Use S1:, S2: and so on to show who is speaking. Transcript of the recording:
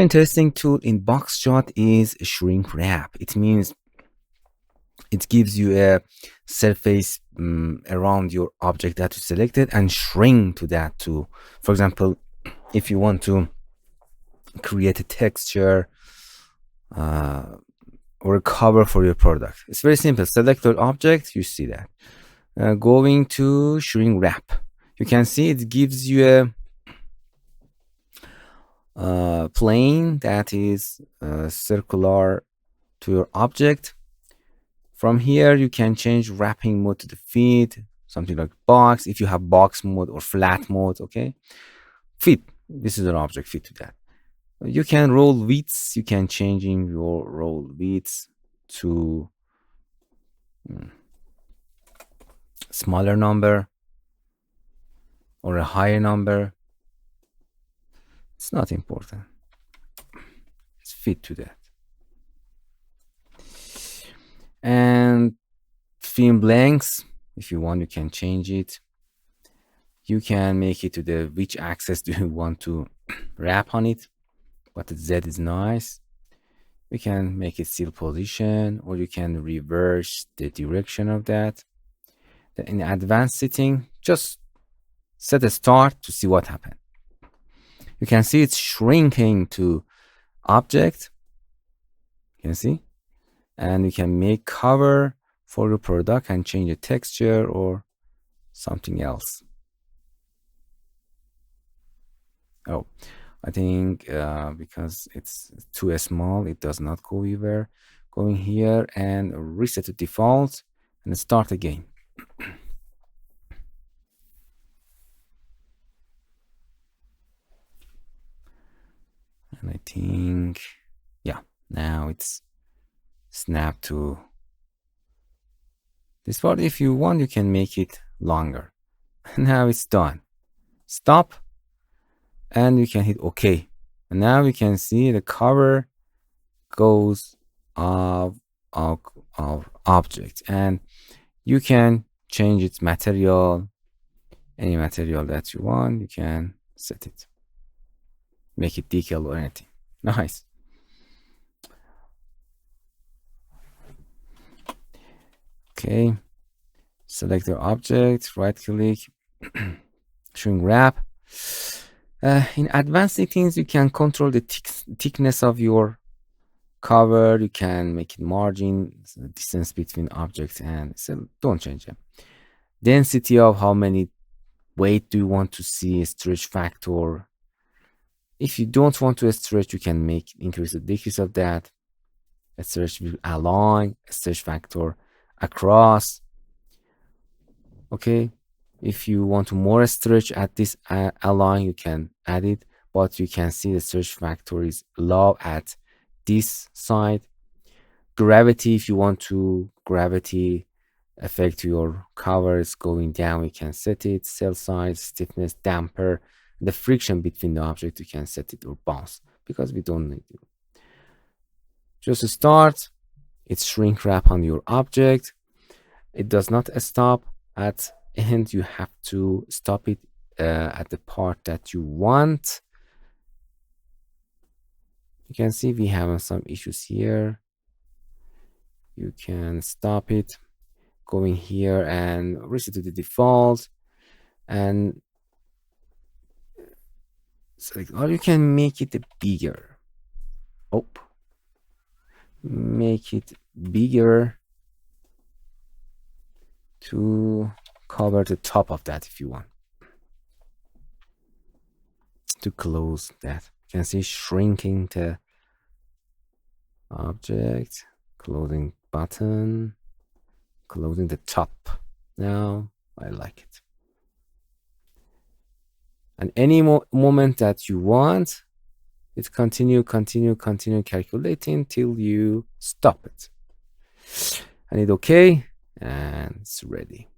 S1: Interesting tool in Boxshot is shrink wrap. It means it gives you a surface around your object that you selected and shrink to that too. For example, if you want to create a texture or a cover for your product, it's very simple. Select your object, you see that. Going to shrink wrap, you can see it gives you a plane that is circular to your object. From here you can change wrapping mode to the feed, something like box, if you have box mode or flat mode. Okay, fit, this is an object fit to that. You can roll widths, you can change in your roll widths to smaller number or a higher number. It's not important, it's fit to that. And film blanks, if you want, you can change it. You can make it to the which axis do you want to wrap on it, but the Z is nice. You can make it still position, or you can reverse the direction of that. Then in advanced setting, just set a start to see what happened. You can see it's shrinking to object, you can see, and you can make cover for your product and change the texture or something else. Oh, I think because it's too small, it does not go anywhere. Going here and reset to default and start again. And I think, yeah, now it's snapped to this part. If you want, you can make it longer. Now it's done. Stop. And you can hit OK. And now you can see the cover goes of object, and you can change its material, any material that you want. You can set it, make it decal or anything. Nice. Okay, select your object, right click, shrink wrap. In advanced settings, you can control the thickness of your cover. You can make it margin, distance between objects, and so don't change them. Density of how many weight do you want to see, stretch factor. If you don't want to stretch, you can make increase or decrease of that. A stretch will align, a stretch factor across. Okay, if you want to more stretch at this align, you can add it, but you can see the stretch factor is low at this side. Gravity, if you want to gravity affect your cover is going down, you can set it. Cell size, stiffness, damper, the friction between the object, you can set it, or bounce, because we don't need it. Just start, it's shrink wrap on your object. It does not stop at end, you have to stop it at the part that you want. You can see we have some issues here. You can stop it going here and reset to the default, and select, or you can make it bigger. Oh, make it bigger to cover the top of that if you want to close that. You can see shrinking the object, closing button, closing the top. Now I like it. And any moment that you want, it continue calculating till you stop it. And it's okay, and it's ready.